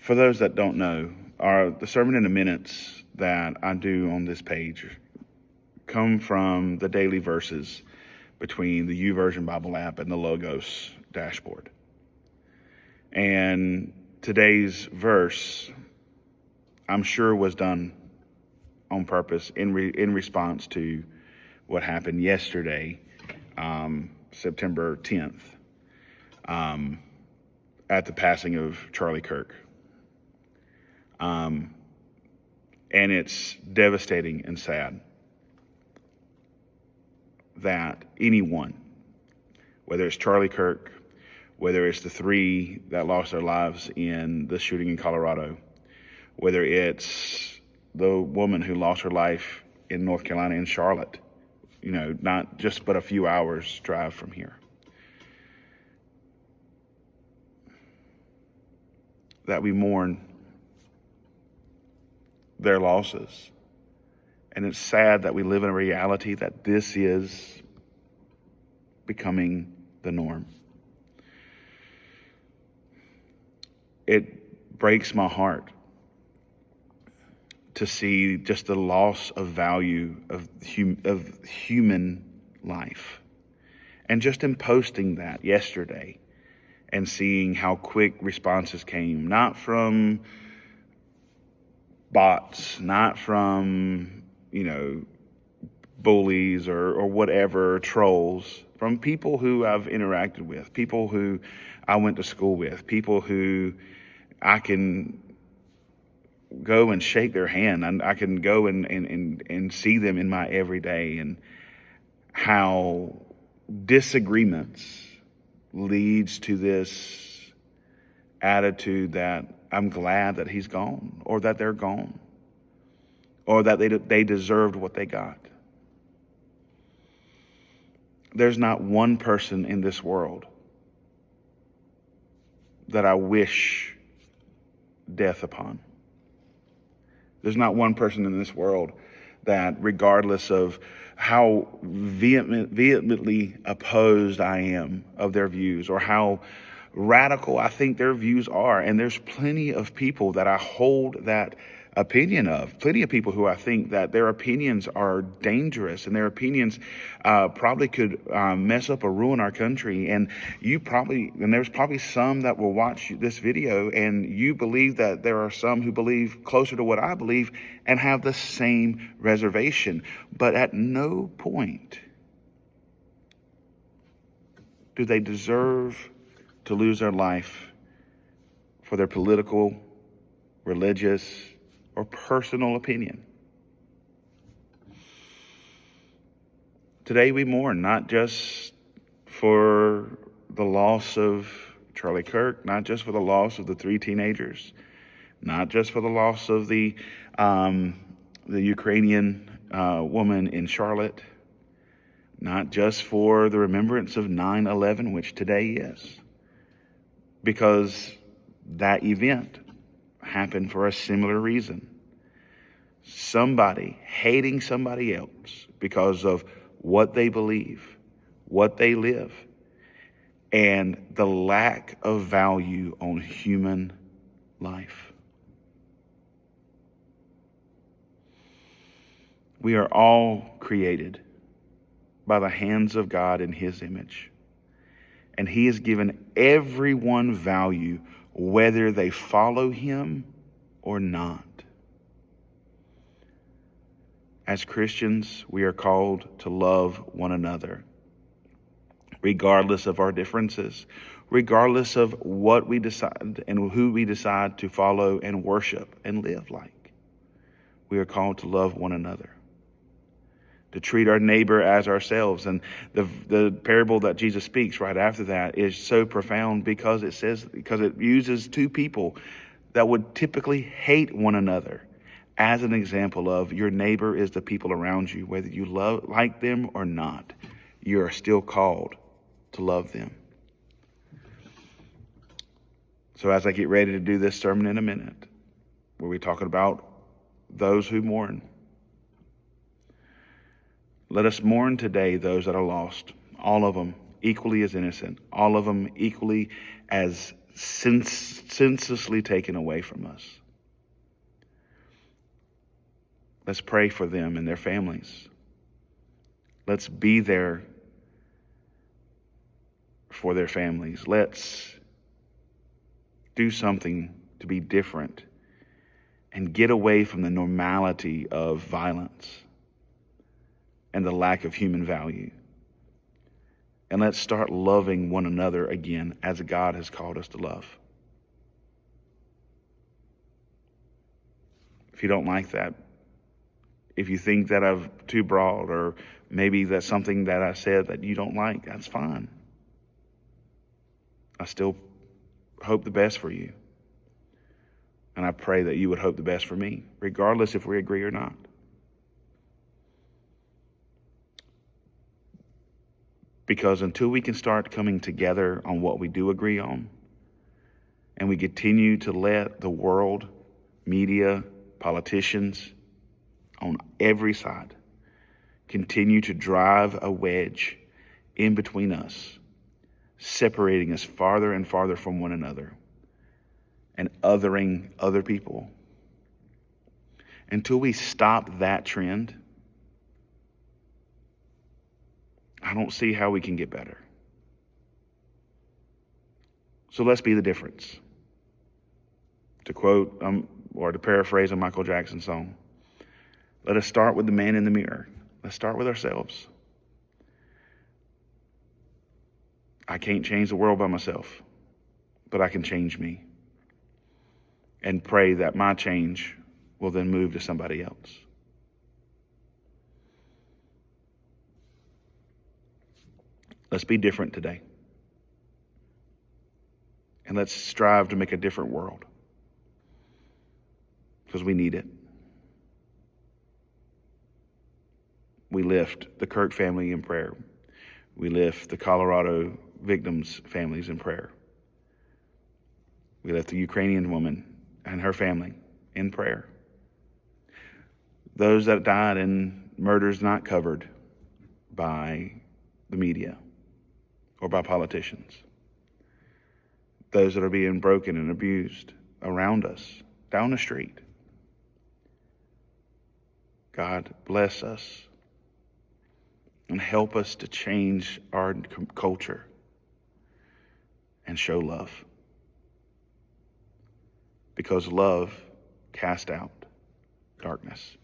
For those that don't know, the Sermon in a Minutes that I do on this page come from the daily verses between the YouVersion Bible app and the Logos dashboard. And today's verse, I'm sure, was done on purpose in response to what happened yesterday, September 10th, at the passing of Charlie Kirk. And it's devastating and sad that anyone, whether it's Charlie Kirk, whether it's the three that lost their lives in the shooting in Colorado, whether it's the woman who lost her life in North Carolina in Charlotte, not just but a few hours drive from here, that we mourn their losses. And it's sad that we live in a reality that this is becoming the norm. It breaks my heart to see just the loss of value of human life. And just in posting that yesterday and seeing how quick responses came, not from bots, not from, bullies or whatever, trolls, from people who I've interacted with, people who I went to school with, people who I can go and shake their hand, and I can go and see them in my everyday, and how disagreements leads to this attitude that I'm glad that he's gone, or that they're gone, or that they deserved what they got. There's not one person in this world that I wish death upon. There's not one person in this world that, regardless of how vehemently opposed I am of their views, or how radical I think their views are, and there's plenty of people that I hold that opinion of, plenty of people who I think that their opinions are dangerous, and their opinions probably could mess up or ruin our country. And there's probably some that will watch this video, and you believe that there are some who believe closer to what I believe and have the same reservation. But at no point do they deserve to lose their life for their political, religious, or personal opinion. Today we mourn not just for the loss of Charlie Kirk, not just for the loss of the three teenagers, not just for the loss of the Ukrainian woman in Charlotte, not just for the remembrance of 9/11, which today is, because that event happened for a similar reason. Somebody hating somebody else because of what they believe, what they live, and the lack of value on human life. We are all created by the hands of God in His image. And He has given everyone value, whether they follow Him or not. As Christians, we are called to love one another, regardless of our differences, regardless of what we decide and who we decide to follow and worship and live like. We are called to love one another, to treat our neighbor as ourselves. And the parable that Jesus speaks right after that is so profound, because it uses two people that would typically hate one another as an example of your neighbor is the people around you. Whether you like them or not, you are still called to love them. So as I get ready to do this sermon in a minute, where we're talking about those who mourn, let us mourn today those that are lost, all of them equally as innocent, all of them equally as senselessly taken away from us. Let's pray for them and their families. Let's be there for their families. Let's do something to be different and get away from the normality of violence and the lack of human value. And let's start loving one another again as God has called us to love. If you don't like that, if you think that I'm too broad, or maybe that's something that I said that you don't like, that's fine. I still hope the best for you. And I pray that you would hope the best for me, regardless if we agree or not. Because until we can start coming together on what we do agree on, and we continue to let the world, media, politicians on every side continue to drive a wedge in between us, separating us farther and farther from one another and othering other people, until we stop that trend, I don't see how we can get better. So let's be the difference. To quote or to paraphrase a Michael Jackson song, let us start with the man in the mirror. Let's start with ourselves. I can't change the world by myself, but I can change me. And pray that my change will then move to somebody else. Let's be different today. And let's strive to make a different world, because we need it. We lift the Kirk family in prayer. We lift the Colorado victims' families in prayer. We lift the Ukrainian woman and her family in prayer. Those that died in murders not covered by the media or by politicians. Those that are being broken and abused around us, down the street. God, bless us and help us to change our culture and show love. Because love casts out darkness.